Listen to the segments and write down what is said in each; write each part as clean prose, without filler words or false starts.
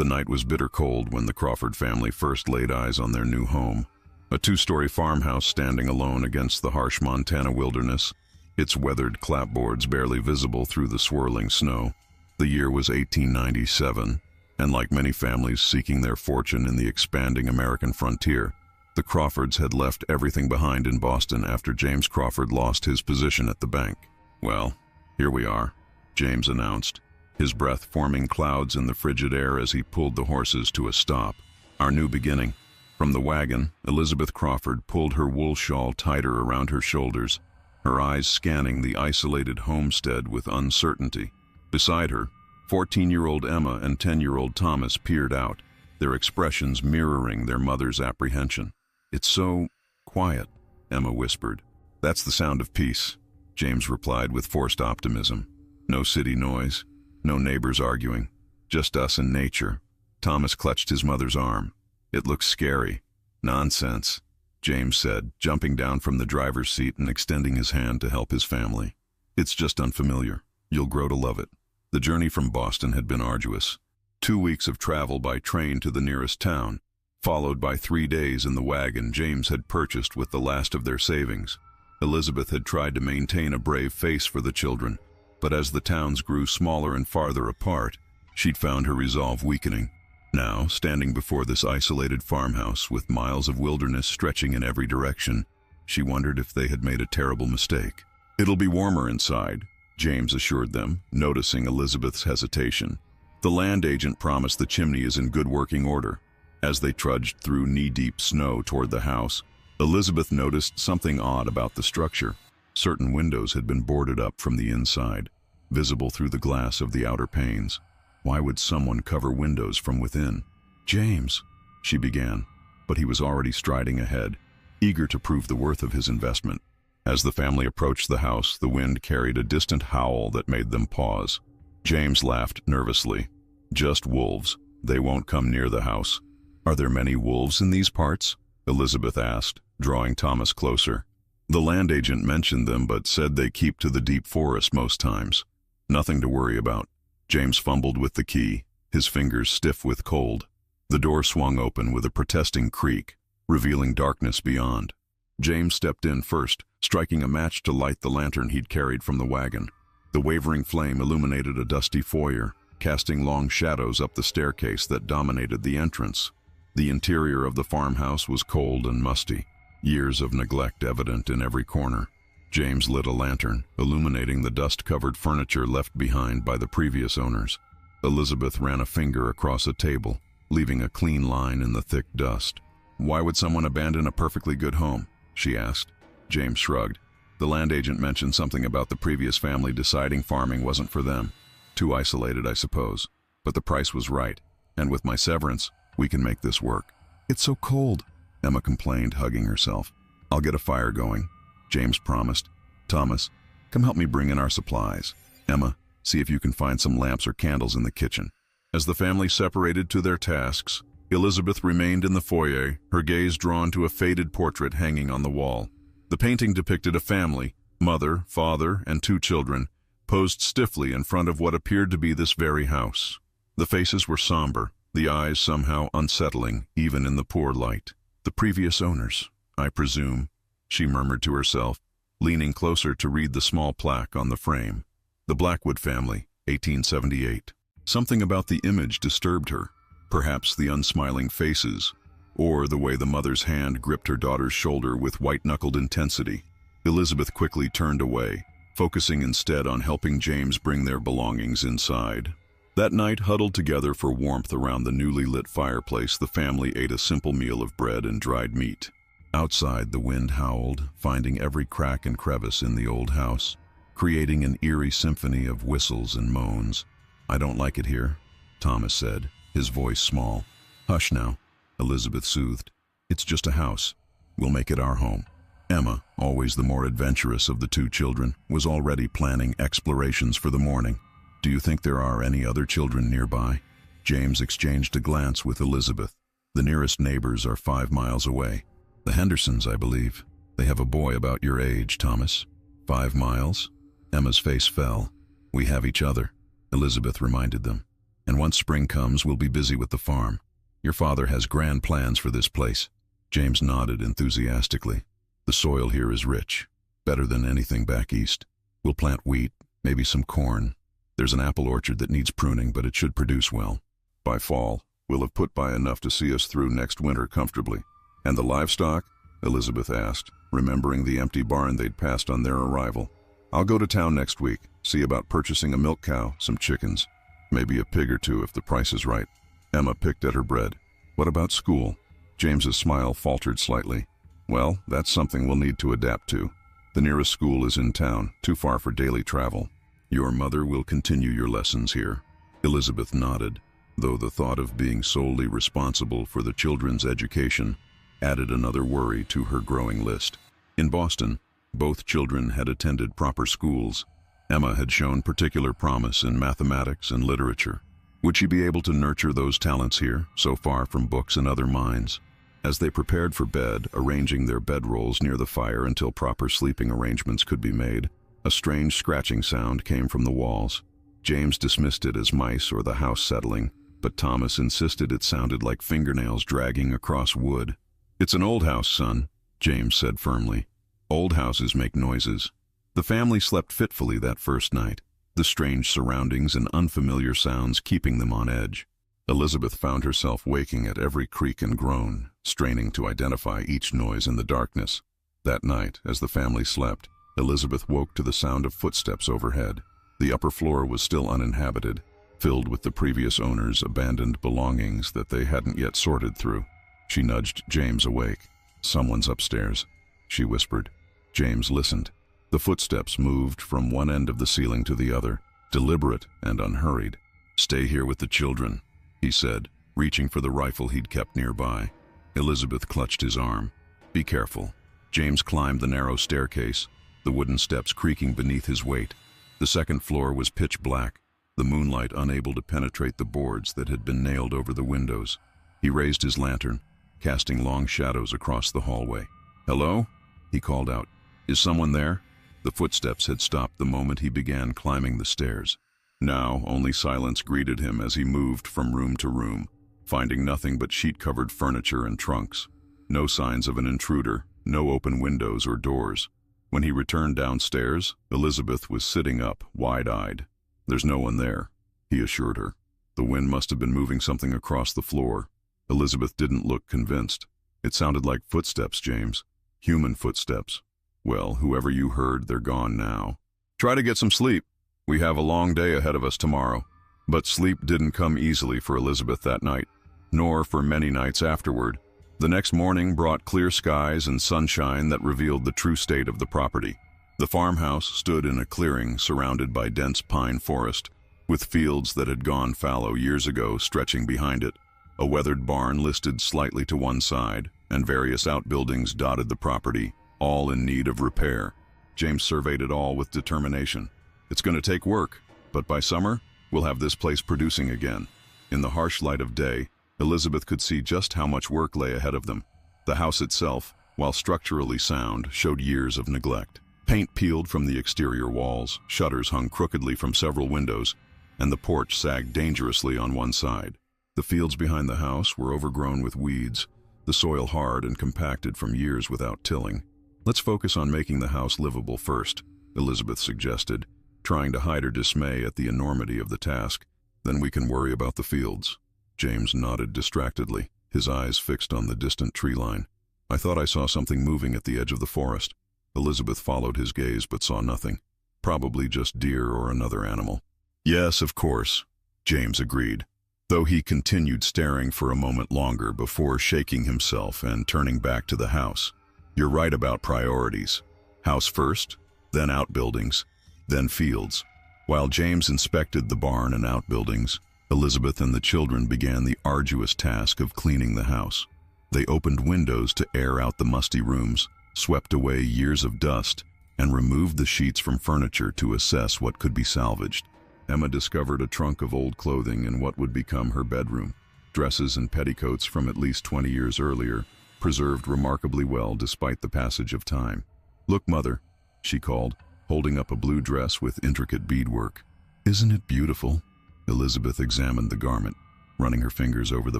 The night was bitter cold when the Crawford family first laid eyes on their new home, a two-story farmhouse standing alone against the harsh Montana wilderness, its weathered clapboards barely visible through the swirling snow. The year was 1897, and like many families seeking their fortune in the expanding American frontier, the Crawfords had left everything behind in Boston after James Crawford lost his position at the bank. "Well, here we are," James announced, his breath forming clouds in the frigid air as he pulled the horses to a stop. "Our new beginning." From the wagon, Elizabeth Crawford pulled her wool shawl tighter around her shoulders, her eyes scanning the isolated homestead with uncertainty. Beside her, 14-year-old Emma and 10-year-old Thomas peered out, their expressions mirroring their mother's apprehension. "It's so quiet," Emma whispered. "That's the sound of peace," James replied with forced optimism. "No city noise, no neighbors arguing, just us and nature." Thomas clutched his mother's arm. "It looks scary." "Nonsense," James said, jumping down from the driver's seat and extending his hand to help his family. "It's just unfamiliar. You'll grow to love it." The journey from Boston had been arduous. 2 weeks of travel by train to the nearest town, followed by 3 days in the wagon James had purchased with the last of their savings. Elizabeth had tried to maintain a brave face for the children, but as the towns grew smaller and farther apart, she'd found her resolve weakening. Now, standing before this isolated farmhouse with miles of wilderness stretching in every direction, she wondered if they had made a terrible mistake. "It'll be warmer inside," James assured them, noticing Elizabeth's hesitation. "The land agent promised the chimney is in good working order." As they trudged through knee-deep snow toward the house, Elizabeth noticed something odd about the structure. Certain windows had been boarded up from the inside, visible through the glass of the outer panes. Why would someone cover windows from within? "James," she began, but he was already striding ahead, eager to prove the worth of his investment. As the family approached the house, the wind carried a distant howl that made them pause. James laughed nervously. "Just wolves. They won't come near the house." "Are there many wolves in these parts?" Elizabeth asked, drawing Thomas closer. "The land agent mentioned them but said they keep to the deep forest most times. Nothing to worry about." James fumbled with the key, his fingers stiff with cold. The door swung open with a protesting creak, revealing darkness beyond. James stepped in first, striking a match to light the lantern he'd carried from the wagon. The wavering flame illuminated a dusty foyer, casting long shadows up the staircase that dominated the entrance. The interior of the farmhouse was cold and musty, years of neglect evident in every corner. James lit a lantern, illuminating the dust-covered furniture left behind by the previous owners. Elizabeth ran a finger across a table, leaving a clean line in the thick dust. "Why would someone abandon a perfectly good home?" she asked. James shrugged. "The land agent mentioned something about the previous family deciding farming wasn't for them. Too isolated, I suppose. But the price was right, and with my severance, we can make this work." "It's so cold," Emma complained, hugging herself. "I'll get a fire going," James promised. "Thomas, come help me bring in our supplies. Emma, see if you can find some lamps or candles in the kitchen." As the family separated to their tasks, Elizabeth remained in the foyer, her gaze drawn to a faded portrait hanging on the wall. The painting depicted a family, mother, father, and 2 children, posed stiffly in front of what appeared to be this very house. The faces were somber, the eyes somehow unsettling, even in the poor light. "The previous owners, I presume," she murmured to herself, leaning closer to read the small plaque on the frame. "The Blackwood family, 1878. Something about the image disturbed her, perhaps the unsmiling faces, or the way the mother's hand gripped her daughter's shoulder with white-knuckled intensity. Elizabeth quickly turned away, focusing instead on helping James bring their belongings inside. That night, huddled together for warmth around the newly lit fireplace, the family ate a simple meal of bread and dried meat. Outside, the wind howled, finding every crack and crevice in the old house, creating an eerie symphony of whistles and moans. "I don't like it here," Thomas said, his voice small. "Hush now," Elizabeth soothed. "It's just a house. We'll make it our home." Emma, always the more adventurous of the 2 children, was already planning explorations for the morning. "Do you think there are any other children nearby?" James exchanged a glance with Elizabeth. "The nearest neighbors are 5 miles away. The Hendersons, I believe. They have a boy about your age, Thomas." 5 miles? Emma's face fell. "We have each other," Elizabeth reminded them. And once spring comes, we'll be busy with the farm. Your father has grand plans for this place." James nodded enthusiastically. "The soil here is rich, better than anything back east. We'll plant wheat, maybe some corn. There's an apple orchard that needs pruning, but it should produce well. By fall, we'll have put by enough to see us through next winter comfortably." "And the livestock?" Elizabeth asked, remembering the empty barn they'd passed on their arrival. "I'll go to town next week, see about purchasing a milk cow, some chickens, maybe a pig or two if the price is right." Emma picked at her bread. "What about school?" James's smile faltered slightly. "Well, that's something we'll need to adapt to. The nearest school is in town, too far for daily travel. Your mother will continue your lessons here." Elizabeth nodded, though the thought of being solely responsible for the children's education added another worry to her growing list. In Boston, both children had attended proper schools. Emma had shown particular promise in mathematics and literature. Would she be able to nurture those talents here, so far from books and other minds? As they prepared for bed, arranging their bedrolls near the fire until proper sleeping arrangements could be made, a strange scratching sound came from the walls. James dismissed it as mice or the house settling, but Thomas insisted it sounded like fingernails dragging across wood. "It's an old house, son," James said firmly. "Old houses make noises." The family slept fitfully that first night, the strange surroundings and unfamiliar sounds keeping them on edge. Elizabeth found herself waking at every creak and groan, straining to identify each noise in the darkness. That night, as the family slept, Elizabeth woke to the sound of footsteps overhead. The upper floor was still uninhabited, filled with the previous owner's abandoned belongings that they hadn't yet sorted through. She nudged James awake. "Someone's upstairs," she whispered. James listened. The footsteps moved from one end of the ceiling to the other, deliberate and unhurried. "Stay here with the children," he said, reaching for the rifle he'd kept nearby. Elizabeth clutched his arm. "Be careful." James climbed the narrow staircase, the wooden steps creaking beneath his weight. The second floor was pitch black, the moonlight unable to penetrate the boards that had been nailed over the windows. He raised his lantern, casting long shadows across the hallway. "Hello?" he called out. "Is someone there?" The footsteps had stopped the moment he began climbing the stairs. Now only silence greeted him as he moved from room to room, finding nothing but sheet-covered furniture and trunks. No signs of an intruder, no open windows or doors. When he returned downstairs, Elizabeth was sitting up, wide-eyed. "There's no one there," he assured her. "The wind must have been moving something across the floor." Elizabeth didn't look convinced. "It sounded like footsteps, James. Human footsteps." "Well, whoever you heard, they're gone now. Try to get some sleep. We have a long day ahead of us tomorrow." But sleep didn't come easily for Elizabeth that night, nor for many nights afterward. The next morning brought clear skies and sunshine that revealed the true state of the property. The farmhouse stood in a clearing surrounded by dense pine forest, with fields that had gone fallow years ago stretching behind it. A weathered barn listed slightly to one side, and various outbuildings dotted the property, all in need of repair. James surveyed it all with determination. "It's going to take work, but by summer, we'll have this place producing again." In the harsh light of day, Elizabeth could see just how much work lay ahead of them. The house itself, while structurally sound, showed years of neglect. Paint peeled from the exterior walls, shutters hung crookedly from several windows, and the porch sagged dangerously on one side. The fields behind the house were overgrown with weeds, the soil hard and compacted from years without tilling. "Let's focus on making the house livable first," Elizabeth suggested, trying to hide her dismay at the enormity of the task. "Then we can worry about the fields." James nodded distractedly, his eyes fixed on the distant tree line. "I thought I saw something moving at the edge of the forest." Elizabeth followed his gaze but saw nothing. Probably just deer or another animal. "Yes, of course," James agreed, though he continued staring for a moment longer before shaking himself and turning back to the house. "You're right about priorities. House first, then outbuildings, then fields." While James inspected the barn and outbuildings, Elizabeth and the children began the arduous task of cleaning the house. They opened windows to air out the musty rooms, swept away years of dust, and removed the sheets from furniture to assess what could be salvaged. Emma discovered a trunk of old clothing in what would become her bedroom. Dresses and petticoats from at least 20 years earlier, preserved remarkably well despite the passage of time. "Look, Mother," she called, holding up a blue dress with intricate beadwork. "Isn't it beautiful?" Elizabeth examined the garment, running her fingers over the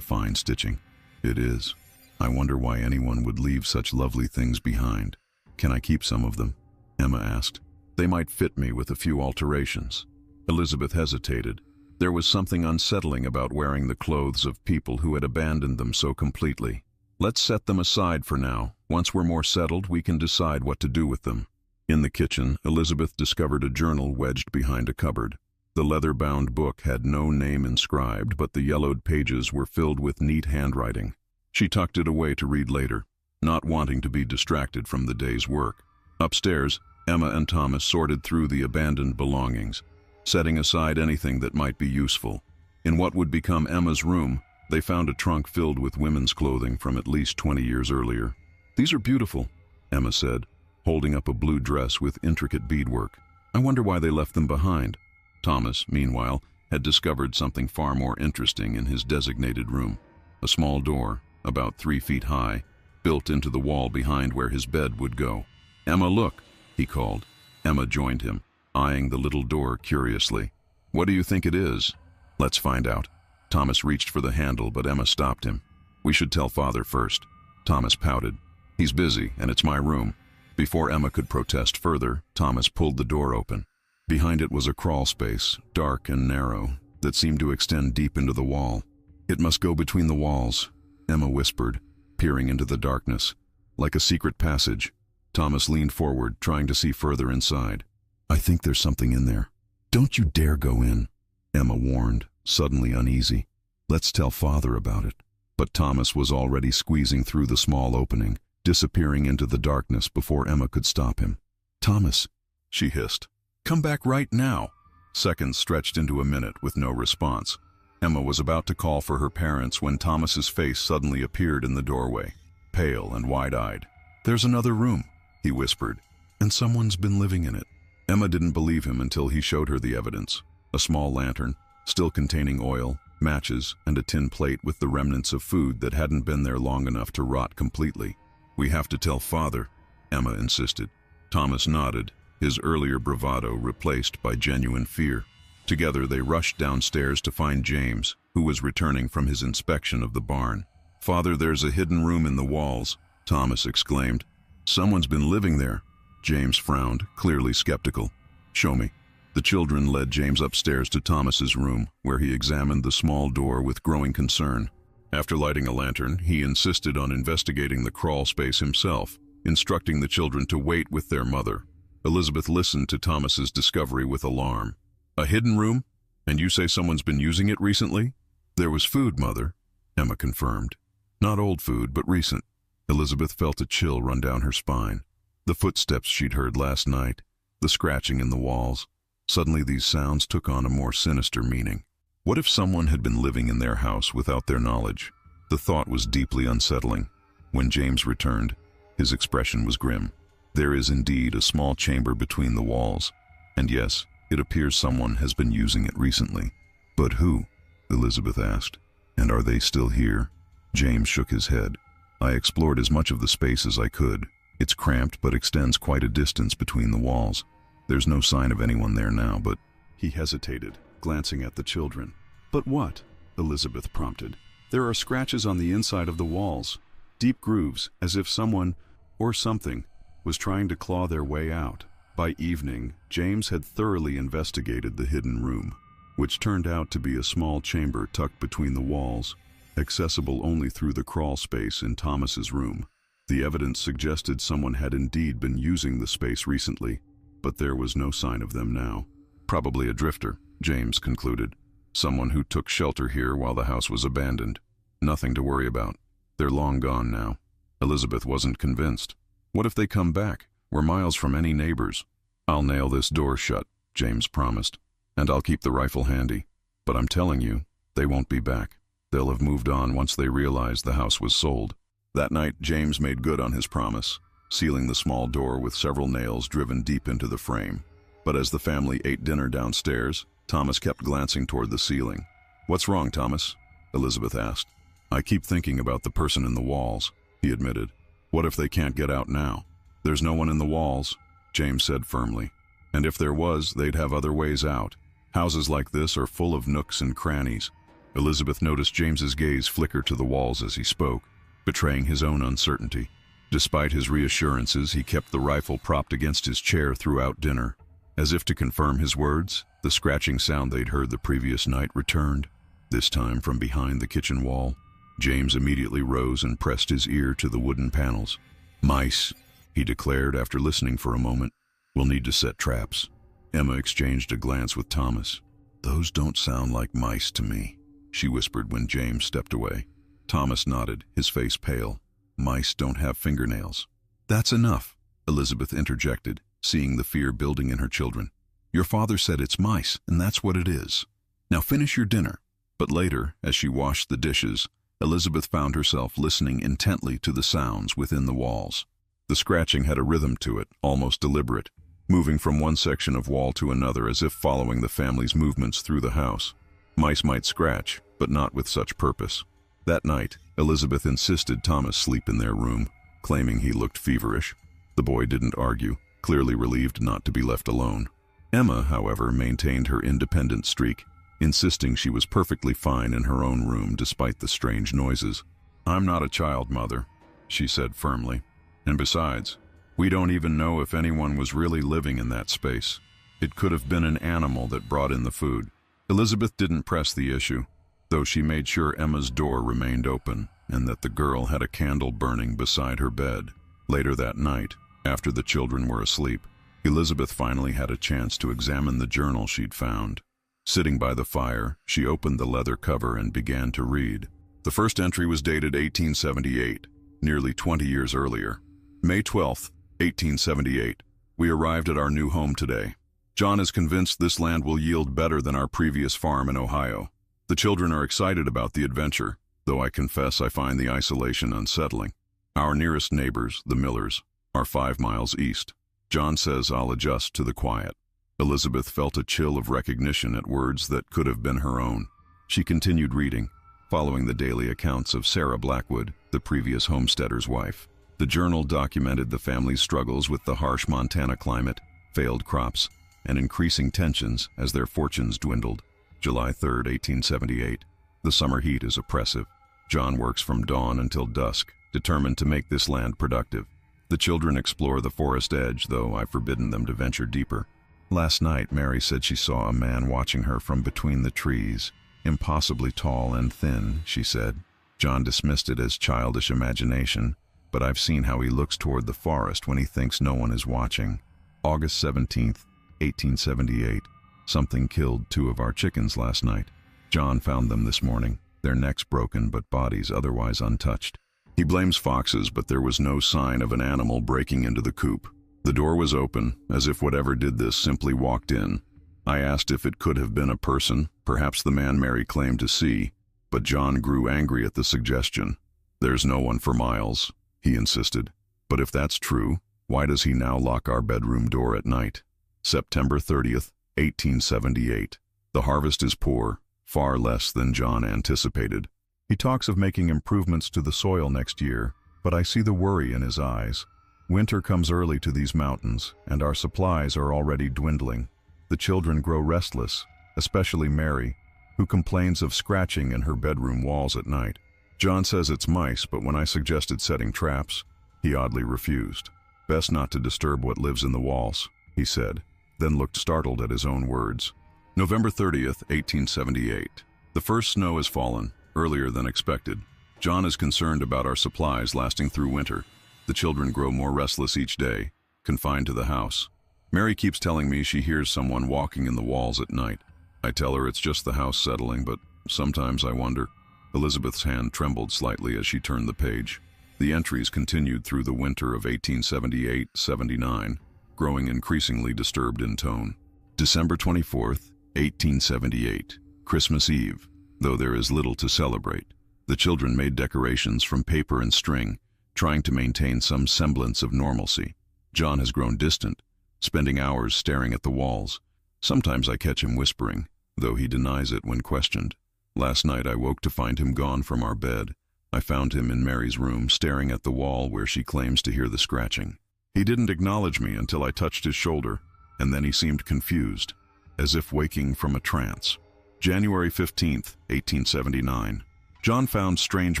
fine stitching. It is. I wonder why anyone would leave such lovely things behind. Can I keep some of them? Emma asked. They might fit me with a few alterations. Elizabeth hesitated. There was something unsettling about wearing the clothes of people who had abandoned them so completely. Let's set them aside for now. Once we're more settled, we can decide what to do with them. In the kitchen, Elizabeth discovered a journal wedged behind a cupboard. The leather-bound book had no name inscribed, but the yellowed pages were filled with neat handwriting. She tucked it away to read later, not wanting to be distracted from the day's work. Upstairs, Emma and Thomas sorted through the abandoned belongings, setting aside anything that might be useful. In what would become Emma's room, they found a trunk filled with women's clothing from at least 20 years earlier. "These are beautiful," Emma said, holding up a blue dress with intricate beadwork. "I wonder why they left them behind." Thomas, meanwhile, had discovered something far more interesting in his designated room. A small door, about 3 feet high, built into the wall behind where his bed would go. "Emma, look," he called. Emma joined him, eyeing the little door curiously. "What do you think it is?" "Let's find out." Thomas reached for the handle, but Emma stopped him. "We should tell Father first." Thomas pouted. "He's busy, and it's my room." Before Emma could protest further, Thomas pulled the door open. Behind it was a crawl space, dark and narrow, that seemed to extend deep into the wall. "It must go between the walls," Emma whispered, peering into the darkness. "Like a secret passage." Thomas leaned forward, trying to see further inside. "I think there's something in there." "Don't you dare go in," Emma warned, suddenly uneasy. "Let's tell Father about it." But Thomas was already squeezing through the small opening, disappearing into the darkness before Emma could stop him. "Thomas," she hissed. "Come back right now." Seconds stretched into a minute with no response. Emma was about to call for her parents when Thomas's face suddenly appeared in the doorway, pale and wide-eyed. "There's another room," he whispered, "and someone's been living in it." Emma didn't believe him until he showed her the evidence. A small lantern, still containing oil, matches, and a tin plate with the remnants of food that hadn't been there long enough to rot completely. "We have to tell Father," Emma insisted. Thomas nodded, his earlier bravado replaced by genuine fear. Together they rushed downstairs to find James, who was returning from his inspection of the barn. "Father, there's a hidden room in the walls," Thomas exclaimed. "Someone's been living there." James frowned, clearly skeptical. "Show me." The children led James upstairs to Thomas's room, where he examined the small door with growing concern. After lighting a lantern, he insisted on investigating the crawl space himself, instructing the children to wait with their mother. Elizabeth listened to Thomas's discovery with alarm. "A hidden room? And you say someone's been using it recently?" "There was food, Mother," Emma confirmed. "Not old food, but recent." Elizabeth felt a chill run down her spine. The footsteps she'd heard last night, the scratching in the walls. Suddenly these sounds took on a more sinister meaning. What if someone had been living in their house without their knowledge? The thought was deeply unsettling. When James returned, his expression was grim. "There is indeed a small chamber between the walls, and yes, it appears someone has been using it recently." "But who?" Elizabeth asked. "And are they still here?" James shook his head. "I explored as much of the space as I could. It's cramped but extends quite a distance between the walls. There's no sign of anyone there now, but—" He hesitated, glancing at the children. "But what?" Elizabeth prompted. "There are scratches on the inside of the walls, deep grooves, as if someone, or something, was trying to claw their way out." By evening, James had thoroughly investigated the hidden room, which turned out to be a small chamber tucked between the walls, accessible only through the crawl space in Thomas's room. The evidence suggested someone had indeed been using the space recently, but there was no sign of them now. "Probably a drifter," James concluded. "Someone who took shelter here while the house was abandoned. Nothing to worry about. They're long gone now." Elizabeth wasn't convinced. "What if they come back? We're miles from any neighbors." "I'll nail this door shut," James promised, "and I'll keep the rifle handy. But I'm telling you, they won't be back. They'll have moved on once they realize the house was sold." That night, James made good on his promise, sealing the small door with several nails driven deep into the frame. But as the family ate dinner downstairs, Thomas kept glancing toward the ceiling. "What's wrong, Thomas?" Elizabeth asked. "I keep thinking about the person in the walls," he admitted. "What if they can't get out now?" "There's no one in the walls," James said firmly. "And if there was, they'd have other ways out." Houses like this are full of nooks and crannies. Elizabeth noticed James's gaze flicker to the walls as he spoke, betraying his own uncertainty. Despite his reassurances, he kept the rifle propped against his chair throughout dinner. As if to confirm his words, the scratching sound they'd heard the previous night returned, this time from behind the kitchen wall. James immediately rose and pressed his ear to the wooden panels. "Mice," he declared after listening for a moment. "We'll need to set traps." Emma exchanged a glance with Thomas. "Those don't sound like mice to me," she whispered when James stepped away. Thomas nodded, his face pale. "Mice don't have fingernails." "That's enough," Elizabeth interjected, seeing the fear building in her children. "Your father said it's mice, and that's what it is. Now finish your dinner." But later, as she washed the dishes, Elizabeth found herself listening intently to the sounds within the walls. The scratching had a rhythm to it, almost deliberate, moving from one section of wall to another as if following the family's movements through the house. Mice might scratch, but not with such purpose. That night, Elizabeth insisted Thomas sleep in their room, claiming he looked feverish. The boy didn't argue, clearly relieved not to be left alone. Emma, however, maintained her independent streak, insisting she was perfectly fine in her own room despite the strange noises. "I'm not a child, Mother," she said firmly. "And besides, we don't even know if anyone was really living in that space. It could have been an animal that brought in the food." Elizabeth didn't press the issue, though she made sure Emma's door remained open and that the girl had a candle burning beside her bed. Later that night, after the children were asleep, Elizabeth finally had a chance to examine the journal she'd found. Sitting by the fire, she opened the leather cover and began to read. The first entry was dated 1878, nearly 20 years earlier. "May 12th, 1878. We arrived at our new home today. John is convinced this land will yield better than our previous farm in Ohio. The children are excited about the adventure, though I confess I find the isolation unsettling. Our nearest neighbors, the Millers, are 5 miles east. John says I'll adjust to the quiet." Elizabeth felt a chill of recognition at words that could have been her own. She continued reading, following the daily accounts of Sarah Blackwood, the previous homesteader's wife. The journal documented the family's struggles with the harsh Montana climate, failed crops, and increasing tensions as their fortunes dwindled. July 3, 1878. The summer heat is oppressive. John works from dawn until dusk, determined to make this land productive. The children explore the forest edge, though I've forbidden them to venture deeper. Last night, Mary said she saw a man watching her from between the trees. Impossibly tall and thin, she said. John dismissed it as childish imagination, but I've seen how he looks toward the forest when he thinks no one is watching. August 17th, 1878. Something killed 2 of our chickens last night. John found them this morning, their necks broken but bodies otherwise untouched. He blames foxes, but there was no sign of an animal breaking into the coop. The door was open, as if whatever did this simply walked in. I asked if it could have been a person, perhaps the man Mary claimed to see, but John grew angry at the suggestion. "There's no one for miles," he insisted. "But if that's true, why does he now lock our bedroom door at night?" September 30th, 1878. The harvest is poor, far less than John anticipated. He talks of making improvements to the soil next year, but I see the worry in his eyes. Winter comes early to these mountains, and our supplies are already dwindling. The children grow restless, especially Mary, who complains of scratching in her bedroom walls at night. John says it's mice, but when I suggested setting traps, he oddly refused. "Best not to disturb what lives in the walls," he said, then looked startled at his own words. November 30th, 1878. The first snow has fallen, earlier than expected. John is concerned about our supplies lasting through winter. The children grow more restless each day, confined to the house. Mary keeps telling me she hears someone walking in the walls at night. I tell her it's just the house settling, but sometimes I wonder. Elizabeth's hand trembled slightly as she turned the page. The entries continued through the winter of 1878-79, growing increasingly disturbed in tone. December 24th, 1878, Christmas Eve. Though there is little to celebrate, the children made decorations from paper and string, trying to maintain some semblance of normalcy. John has grown distant, spending hours staring at the walls. Sometimes I catch him whispering, though he denies it when questioned. Last night I woke to find him gone from our bed. I found him in Mary's room, staring at the wall where she claims to hear the scratching. He didn't acknowledge me until I touched his shoulder, and then he seemed confused. as if waking from a trance. January 15th, 1879. John found strange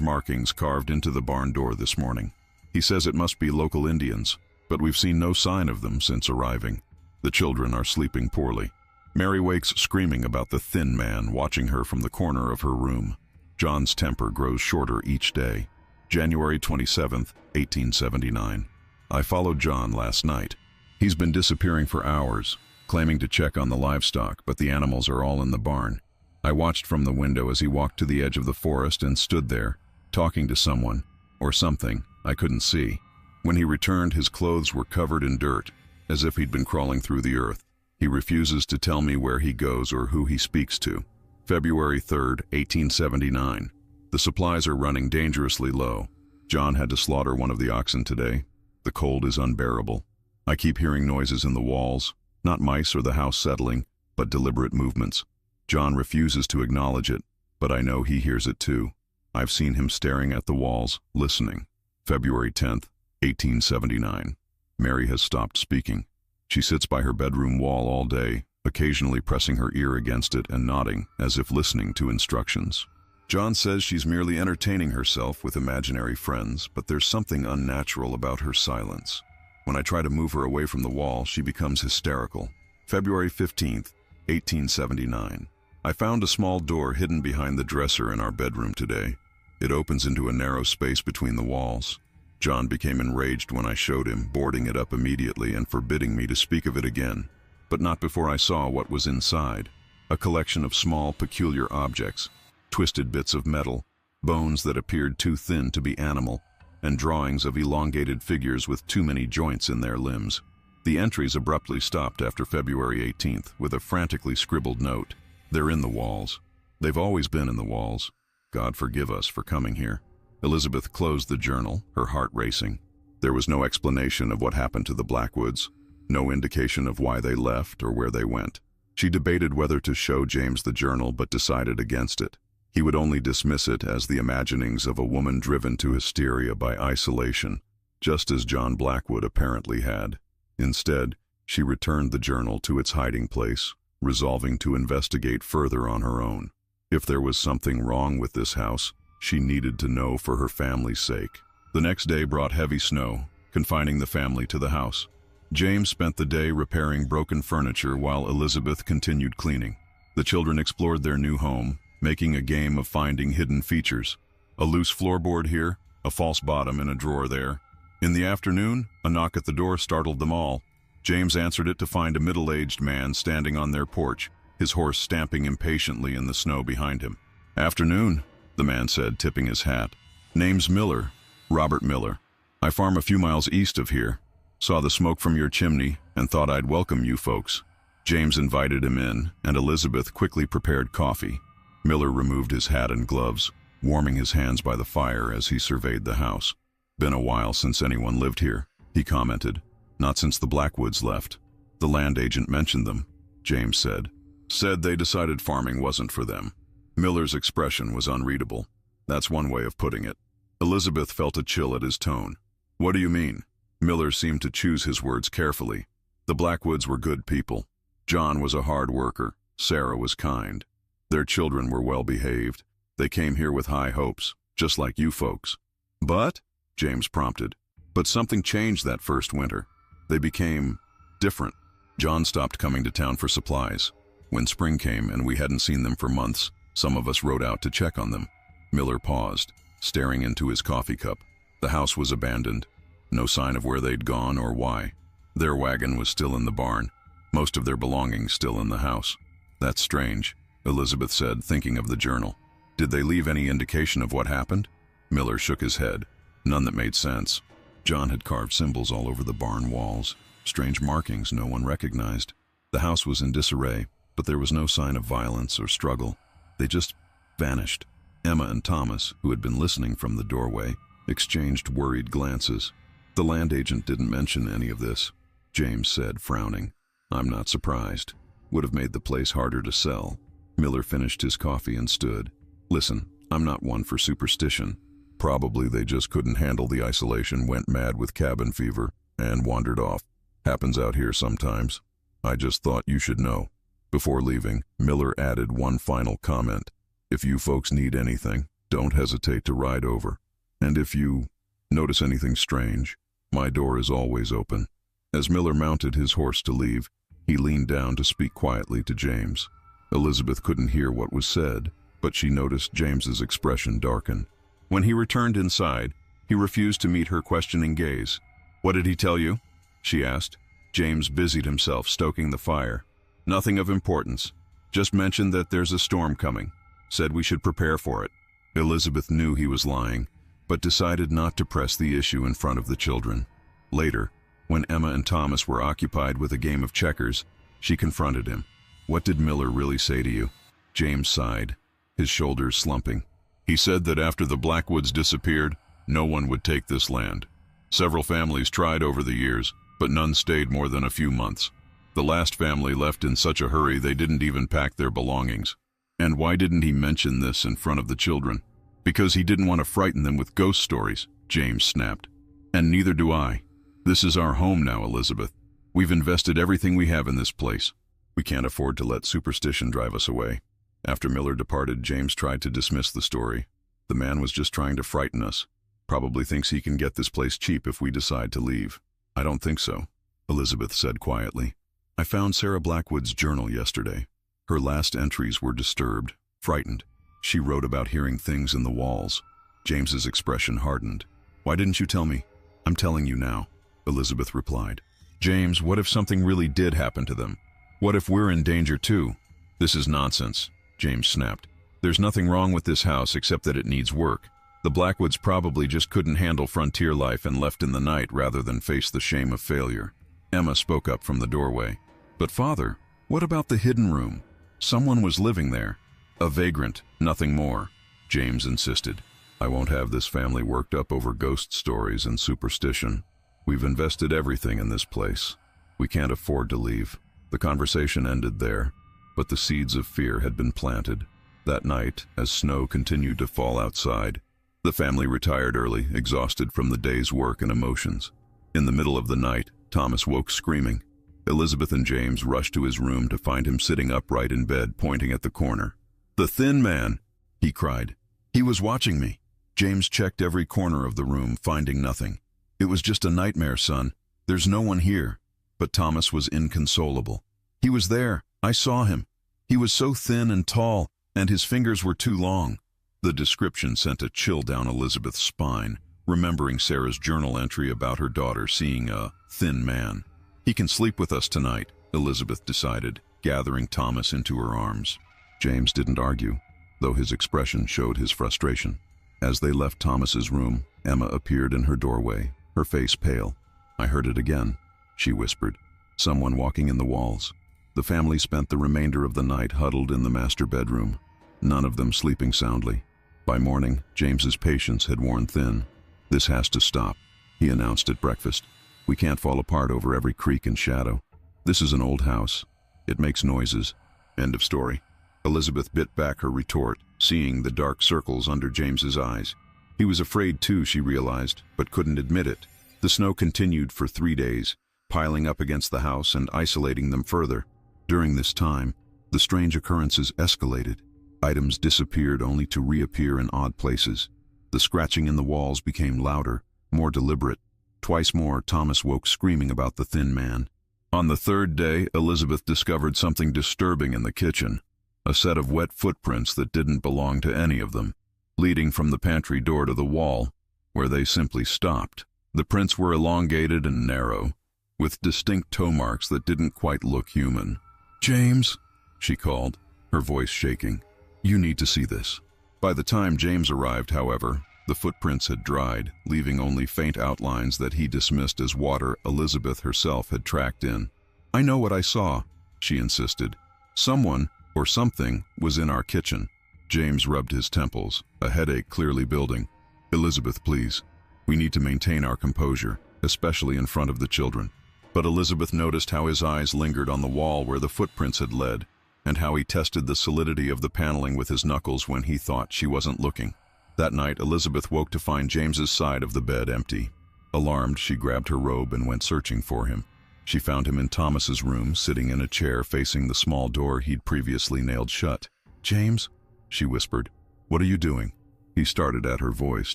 markings carved into the barn door this morning. He says it must be local Indians, but we've seen no sign of them since arriving. The children are sleeping poorly. Mary wakes screaming about the thin man watching her from the corner of her room. John's temper grows shorter each day. January 27th, 1879. I followed John last night. He's been disappearing for hours, claiming to check on the livestock, but the animals are all in the barn. I watched from the window as he walked to the edge of the forest and stood there, talking to someone, or something, I couldn't see. When he returned, his clothes were covered in dirt, as if he'd been crawling through the earth. He refuses to tell me where he goes or who he speaks to. February 3rd, 1879. The supplies are running dangerously low. John had to slaughter one of the oxen today. The cold is unbearable. I keep hearing noises in the walls, not mice or the house settling, but deliberate movements. John refuses to acknowledge it, but I know he hears it too. I've seen him staring at the walls, listening. February 10th, 1879. Mary has stopped speaking. She sits by her bedroom wall all day, occasionally pressing her ear against it and nodding, as if listening to instructions. John says she's merely entertaining herself with imaginary friends, but there's something unnatural about her silence. When I try to move her away from the wall, she becomes hysterical. February 15th, 1879. I found a small door hidden behind the dresser in our bedroom today. It opens into a narrow space between the walls. John became enraged when I showed him, boarding it up immediately and forbidding me to speak of it again. But not before I saw what was inside. A collection of small, peculiar objects, twisted bits of metal, bones that appeared too thin to be animal, and drawings of elongated figures with too many joints in their limbs. The entries abruptly stopped after February 18th with a frantically scribbled note. They're in the walls. They've always been in the walls. God forgive us for coming here. Elizabeth closed the journal, her heart racing. There was no explanation of what happened to the Blackwoods, no indication of why they left or where they went. She debated whether to show James the journal, but decided against it. He would only dismiss it as the imaginings of a woman driven to hysteria by isolation, just as John Blackwood apparently had. Instead, she returned the journal to its hiding place, resolving to investigate further on her own. If there was something wrong with this house, she needed to know for her family's sake. The next day brought heavy snow, confining the family to the house. James spent the day repairing broken furniture while Elizabeth continued cleaning. The children explored their new home, making a game of finding hidden features. A loose floorboard here, a false bottom in a drawer there. In the afternoon, a knock at the door startled them all. James answered it to find a middle-aged man standing on their porch, his horse stamping impatiently in the snow behind him. "Afternoon," the man said, tipping his hat. "Name's Miller, Robert Miller. I farm a few miles east of here. Saw the smoke from your chimney and thought I'd welcome you folks." James invited him in, and Elizabeth quickly prepared coffee. Miller removed his hat and gloves, warming his hands by the fire as he surveyed the house. "Been a while since anyone lived here," he commented. "Not since the Blackwoods left. The land agent mentioned them," James said. "Said they decided farming wasn't for them." Miller's expression was unreadable. That's one way of putting it. Elizabeth felt a chill at his tone. "What do you mean?" Miller seemed to choose his words carefully. The Blackwoods were good people. John was a hard worker. Sarah was kind. Their children were well behaved. They came here with high hopes, just like you folks. "But?" James prompted. "But something changed that first winter. They became different." John stopped coming to town for supplies. When spring came and we hadn't seen them for months, some of us rode out to check on them. Miller paused, staring into his coffee cup. The house was abandoned. No sign of where they'd gone or why. Their wagon was still in the barn. Most of their belongings still in the house. "That's strange," Elizabeth said, thinking of the journal. "Did they leave any indication of what happened?" Miller shook his head. None that made sense. John had carved symbols all over the barn walls, strange markings no one recognized. The house was in disarray, but there was no sign of violence or struggle. They just vanished. Emma and Thomas, who had been listening from the doorway, exchanged worried glances. "The land agent didn't mention any of this," James said, frowning. "I'm not surprised. Would have made the place harder to sell." Miller finished his coffee and stood. "Listen, I'm not one for superstition. Probably they just couldn't handle the isolation, went mad with cabin fever, and wandered off. Happens out here sometimes. I just thought you should know." Before leaving, Miller added one final comment. If you folks need anything, don't hesitate to ride over. And if you notice anything strange, my door is always open. As Miller mounted his horse to leave, he leaned down to speak quietly to James. Elizabeth couldn't hear what was said, but she noticed James's expression darken. When he returned inside, he refused to meet her questioning gaze. "What did he tell you?" she asked. James busied himself stoking the fire. "Nothing of importance. Just mentioned that there's a storm coming. Said we should prepare for it." Elizabeth knew he was lying, but decided not to press the issue in front of the children. Later, when Emma and Thomas were occupied with a game of checkers, she confronted him. "What did Miller really say to you?" James sighed, his shoulders slumping. "He said that after the Blackwoods disappeared, no one would take this land. Several families tried over the years, but none stayed more than a few months. The last family left in such a hurry they didn't even pack their belongings." "And why didn't he mention this in front of the children?" "Because he didn't want to frighten them with ghost stories," James snapped. "And neither do I. This is our home now, Elizabeth. We've invested everything we have in this place. We can't afford to let superstition drive us away." After Miller departed, James tried to dismiss the story. "The man was just trying to frighten us. Probably thinks he can get this place cheap if we decide to leave." "I don't think so," Elizabeth said quietly. "I found Sarah Blackwood's journal yesterday. Her last entries were disturbed, frightened. She wrote about hearing things in the walls." James's expression hardened. "Why didn't you tell me?" "I'm telling you now," Elizabeth replied. "James, what if something really did happen to them? What if we're in danger too?" "This is nonsense," James snapped. "There's nothing wrong with this house except that it needs work. The Blackwoods probably just couldn't handle frontier life and left in the night rather than face the shame of failure." Emma spoke up from the doorway. "But Father, what about the hidden room? Someone was living there." "A vagrant, nothing more," James insisted. "I won't have this family worked up over ghost stories and superstition. We've invested everything in this place. We can't afford to leave." The conversation ended there, but the seeds of fear had been planted. That night, as snow continued to fall outside, the family retired early, exhausted from the day's work and emotions. In the middle of the night, Thomas woke screaming. Elizabeth and James rushed to his room to find him sitting upright in bed, pointing at the corner. "The thin man!" he cried. "He was watching me." James checked every corner of the room, finding nothing. "It was just a nightmare, son. There's no one here." But Thomas was inconsolable. "He was there. I saw him. He was so thin and tall, and his fingers were too long." The description sent a chill down Elizabeth's spine, remembering Sarah's journal entry about her daughter seeing a thin man. "He can sleep with us tonight," Elizabeth decided, gathering Thomas into her arms. James didn't argue, though his expression showed his frustration. As they left Thomas's room, Emma appeared in her doorway, her face pale. "I heard it again," she whispered. "Someone walking in the walls." The family spent the remainder of the night huddled in the master bedroom, none of them sleeping soundly. By morning, James's patience had worn thin. "This has to stop," he announced at breakfast. "We can't fall apart over every creak and shadow. This is an old house. It makes noises." End of story. Elizabeth bit back her retort, seeing the dark circles under James's eyes. He was afraid too, she realized, but couldn't admit it. The snow continued for 3 days, piling up against the house and isolating them further. During this time, the strange occurrences escalated. Items disappeared only to reappear in odd places. The scratching in the walls became louder, more deliberate. Twice more, Thomas woke screaming about the thin man. On the 3rd day, Elizabeth discovered something disturbing in the kitchen. A set of wet footprints that didn't belong to any of them, leading from the pantry door to the wall, where they simply stopped. The prints were elongated and narrow, with distinct toe marks that didn't quite look human. "James," she called, her voice shaking. "You need to see this." By the time James arrived, however, the footprints had dried, leaving only faint outlines that he dismissed as water Elizabeth herself had tracked in. "I know what I saw," she insisted. "Someone, or something, was in our kitchen." James rubbed his temples, a headache clearly building. "Elizabeth, please. We need to maintain our composure, especially in front of the children." But Elizabeth noticed how his eyes lingered on the wall where the footprints had led, and how he tested the solidity of the paneling with his knuckles when he thought she wasn't looking. That night, Elizabeth woke to find James's side of the bed empty. Alarmed, she grabbed her robe and went searching for him. She found him in Thomas's room, sitting in a chair facing the small door he'd previously nailed shut. "James," she whispered, "what are you doing?" He started at her voice,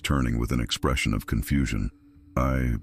turning with an expression of confusion. I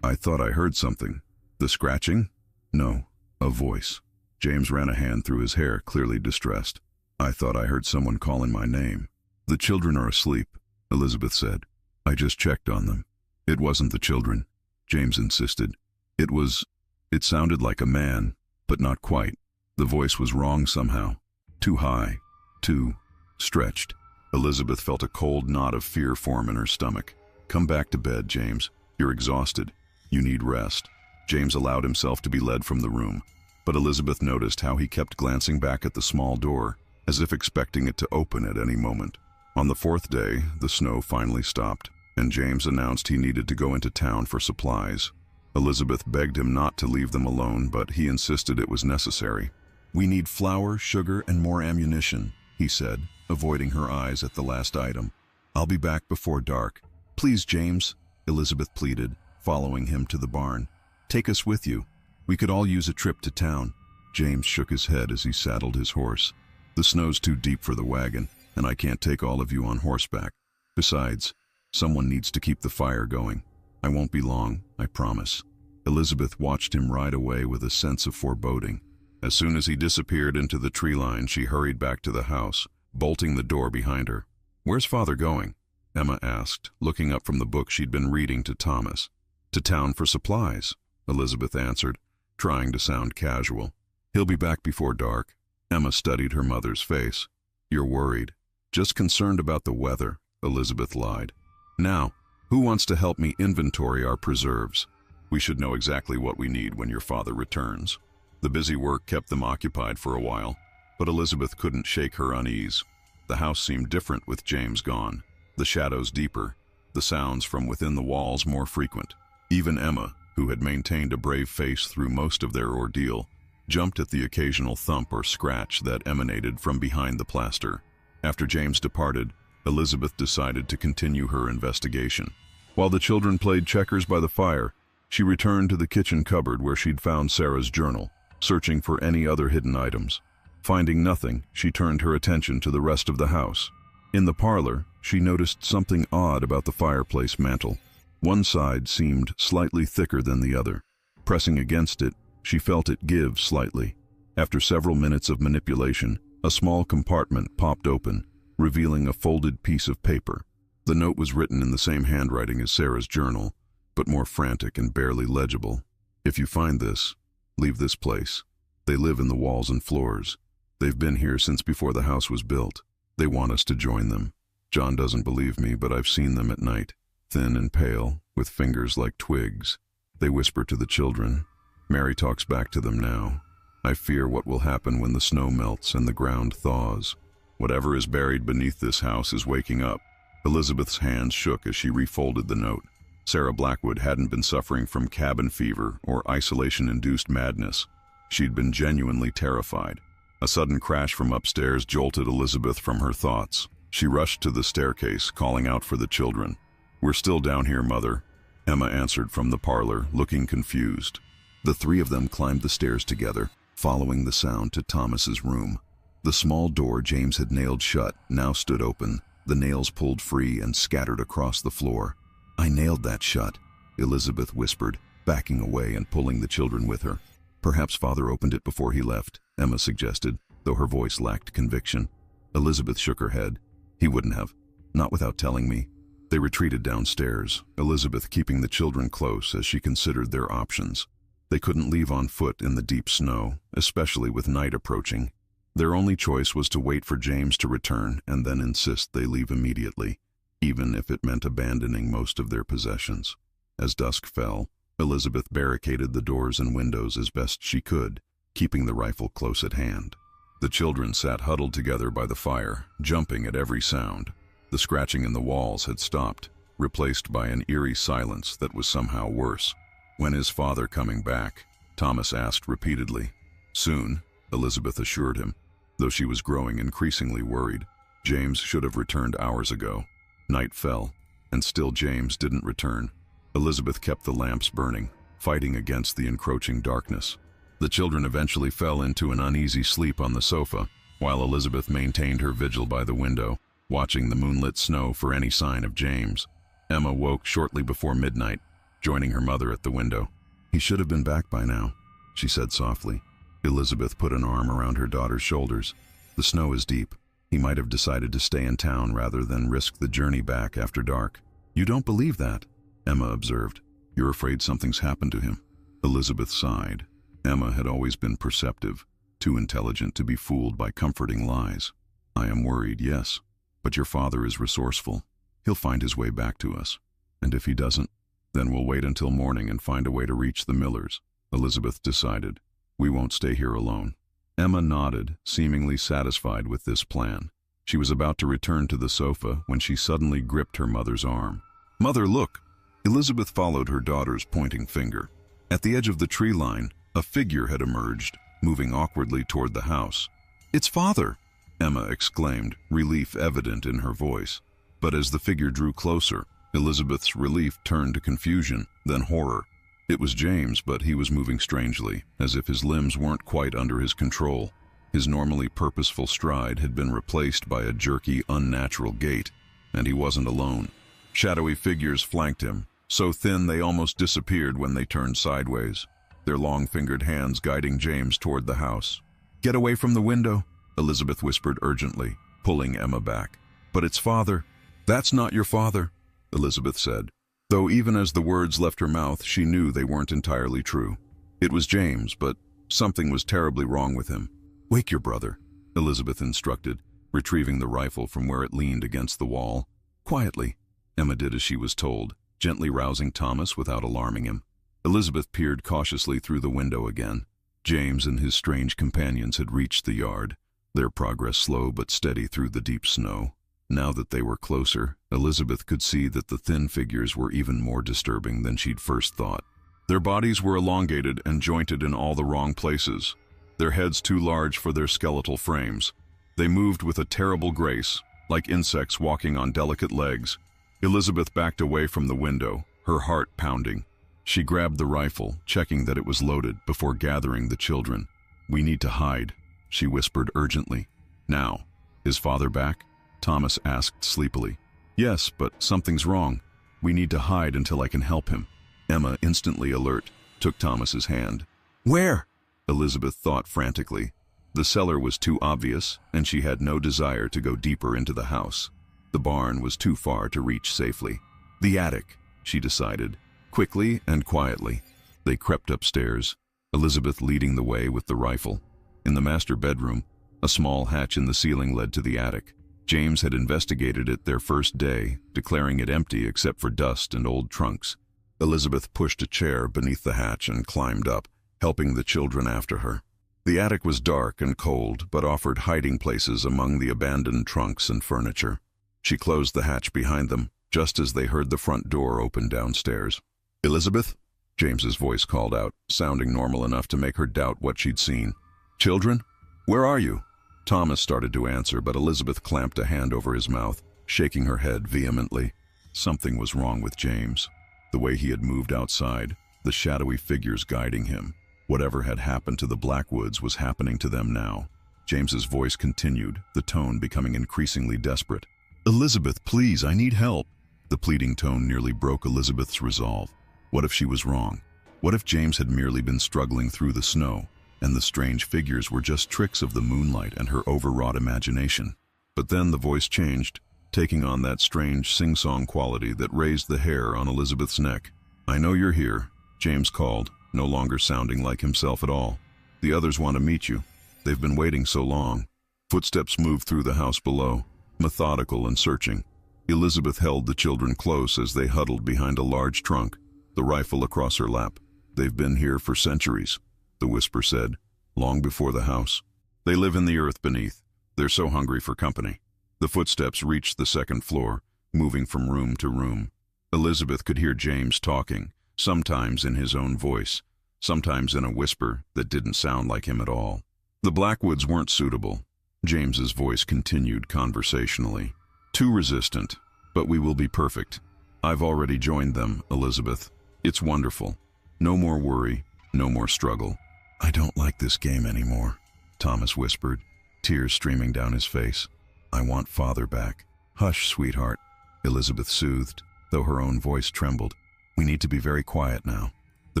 thought I heard something." "The scratching?" "No, a voice." James ran a hand through his hair, clearly distressed. "I thought I heard someone calling my name." "The children are asleep," Elizabeth said. "I just checked on them." "It wasn't the children," James insisted. It sounded like a man, but not quite. The voice was wrong somehow. Too high, too stretched. Elizabeth felt a cold knot of fear form in her stomach. "Come back to bed, James. You're exhausted. You need rest." James allowed himself to be led from the room, but Elizabeth noticed how he kept glancing back at the small door, as if expecting it to open at any moment. On the fourth day, the snow finally stopped, and James announced he needed to go into town for supplies. Elizabeth begged him not to leave them alone, but he insisted it was necessary. "We need flour, sugar, and more ammunition," he said, avoiding her eyes at the last item. "I'll be back before dark." "Please, James," Elizabeth pleaded, following him to the barn. "Take us with you. We could all use a trip to town." James shook his head as he saddled his horse. "The snow's too deep for the wagon, and I can't take all of you on horseback. Besides, someone needs to keep the fire going. I won't be long, I promise." Elizabeth watched him ride away with a sense of foreboding. As soon as he disappeared into the tree line, she hurried back to the house, bolting the door behind her. "Where's Father going?" Emma asked, looking up from the book she'd been reading to Thomas. "To town for supplies," Elizabeth answered, trying to sound casual. "He'll be back before dark." Emma studied her mother's face. "You're worried." "Just concerned about the weather," Elizabeth lied. "Now, who wants to help me inventory our preserves? We should know exactly what we need when your father returns." The busy work kept them occupied for a while, but Elizabeth couldn't shake her unease. The house seemed different with James gone, the shadows deeper, the sounds from within the walls more frequent. Even Emma, who had maintained a brave face through most of their ordeal, jumped at the occasional thump or scratch that emanated from behind the plaster. After James departed, Elizabeth decided to continue her investigation. While the children played checkers by the fire, she returned to the kitchen cupboard where she'd found Sarah's journal, searching for any other hidden items. Finding nothing, she turned her attention to the rest of the house. In the parlor, she noticed something odd about the fireplace mantel. One side seemed slightly thicker than the other. Pressing against it, she felt it give slightly. After several minutes of manipulation, a small compartment popped open, revealing a folded piece of paper. The note was written in the same handwriting as Sarah's journal, but more frantic and barely legible. "If you find this, leave this place. They live in the walls and floors. They've been here since before the house was built. They want us to join them. John doesn't believe me, but I've seen them at night, thin and pale, with fingers like twigs. They whisper to the children. Mary talks back to them now. I fear what will happen when the snow melts and the ground thaws. Whatever is buried beneath this house is waking up." Elizabeth's hands shook as she refolded the note. Sarah Blackwood hadn't been suffering from cabin fever or isolation-induced madness. She'd been genuinely terrified. A sudden crash from upstairs jolted Elizabeth from her thoughts. She rushed to the staircase, calling out for the children. "We're still down here, Mother," Emma answered from the parlor, looking confused. The three of them climbed the stairs together, following the sound to Thomas's room. The small door James had nailed shut now stood open, the nails pulled free and scattered across the floor. "I nailed that shut," Elizabeth whispered, backing away and pulling the children with her. "Perhaps Father opened it before he left," Emma suggested, though her voice lacked conviction. Elizabeth shook her head. "He wouldn't have. Not without telling me." They retreated downstairs, Elizabeth keeping the children close as she considered their options. They couldn't leave on foot in the deep snow, especially with night approaching. Their only choice was to wait for James to return and then insist they leave immediately, even if it meant abandoning most of their possessions. As dusk fell, Elizabeth barricaded the doors and windows as best she could, keeping the rifle close at hand. The children sat huddled together by the fire, jumping at every sound. The scratching in the walls had stopped, replaced by an eerie silence that was somehow worse. "When is Father coming back?" Thomas asked repeatedly. "Soon," Elizabeth assured him, though she was growing increasingly worried. James should have returned hours ago. Night fell, and still James didn't return. Elizabeth kept the lamps burning, fighting against the encroaching darkness. The children eventually fell into an uneasy sleep on the sofa, while Elizabeth maintained her vigil by the window, watching the moonlit snow for any sign of James. Emma woke shortly before midnight, joining her mother at the window. "He should have been back by now," she said softly. Elizabeth put an arm around her daughter's shoulders. "The snow is deep. He might have decided to stay in town rather than risk the journey back after dark." "You don't believe that," Emma observed. "You're afraid something's happened to him." Elizabeth sighed. Emma had always been perceptive, too intelligent to be fooled by comforting lies. "I am worried, yes, but your father is resourceful. He'll find his way back to us. And if he doesn't, then we'll wait until morning and find a way to reach the Millers," Elizabeth decided. "We won't stay here alone." Emma nodded, seemingly satisfied with this plan. She was about to return to the sofa when she suddenly gripped her mother's arm. "Mother, look!" Elizabeth followed her daughter's pointing finger. At the edge of the tree line, a figure had emerged, moving awkwardly toward the house. "It's Father!" Emma exclaimed, relief evident in her voice. But as the figure drew closer, Elizabeth's relief turned to confusion, then horror. It was James, but he was moving strangely, as if his limbs weren't quite under his control. His normally purposeful stride had been replaced by a jerky, unnatural gait, and he wasn't alone. Shadowy figures flanked him, so thin they almost disappeared when they turned sideways, their long-fingered hands guiding James toward the house. "Get away from the window," Elizabeth whispered urgently, pulling Emma back. "But it's Father." "That's not your father," Elizabeth said, though even as the words left her mouth, she knew they weren't entirely true. It was James, but something was terribly wrong with him. "Wake your brother," Elizabeth instructed, retrieving the rifle from where it leaned against the wall. "Quietly." Emma did as she was told, gently rousing Thomas without alarming him. Elizabeth peered cautiously through the window again. James and his strange companions had reached the yard, their progress slow but steady through the deep snow. Now that they were closer, Elizabeth could see that the thin figures were even more disturbing than she'd first thought. Their bodies were elongated and jointed in all the wrong places, their heads too large for their skeletal frames. They moved with a terrible grace, like insects walking on delicate legs. Elizabeth backed away from the window, her heart pounding. She grabbed the rifle, checking that it was loaded before gathering the children. "We need to hide," she whispered urgently. "Now, is Father back?" Thomas asked sleepily. "Yes, but something's wrong. We need to hide until I can help him." Emma, instantly alert, took Thomas's hand. "Where?" Elizabeth thought frantically. The cellar was too obvious, and she had no desire to go deeper into the house. The barn was too far to reach safely. "The attic," she decided. Quickly and quietly, they crept upstairs, Elizabeth leading the way with the rifle. In the master bedroom, a small hatch in the ceiling led to the attic. James had investigated it their first day, declaring it empty except for dust and old trunks. Elizabeth pushed a chair beneath the hatch and climbed up, helping the children after her. The attic was dark and cold, but offered hiding places among the abandoned trunks and furniture. She closed the hatch behind them, just as they heard the front door open downstairs. "Elizabeth?" James's voice called out, sounding normal enough to make her doubt what she'd seen. "Children? Where are you?" Thomas started to answer, but Elizabeth clamped a hand over his mouth, shaking her head vehemently. Something was wrong with James. The way he had moved outside, the shadowy figures guiding him. Whatever had happened to the Blackwoods was happening to them now. James's voice continued, the tone becoming increasingly desperate. "Elizabeth, please, I need help." The pleading tone nearly broke Elizabeth's resolve. What if she was wrong? What if James had merely been struggling through the snow, and the strange figures were just tricks of the moonlight and her overwrought imagination? But then the voice changed, taking on that strange sing-song quality that raised the hair on Elizabeth's neck. "I know you're here," James called, no longer sounding like himself at all. "The others want to meet you. They've been waiting so long." Footsteps moved through the house below, methodical and searching. Elizabeth held the children close as they huddled behind a large trunk, the rifle across her lap. "They've been here for centuries," the whisper said, "long before the house. They live in the earth beneath. They're so hungry for company." The footsteps reached the second floor, moving from room to room. Elizabeth could hear James talking, sometimes in his own voice, sometimes in a whisper that didn't sound like him at all. "The Blackwoods weren't suitable," James's voice continued conversationally. "Too resistant, but we will be perfect. I've already joined them, Elizabeth. It's wonderful. No more worry, no more struggle. "I don't like this game anymore," Thomas whispered, tears streaming down his face. "I want Father back." "Hush, sweetheart," Elizabeth soothed, though her own voice trembled. "We need to be very quiet now." The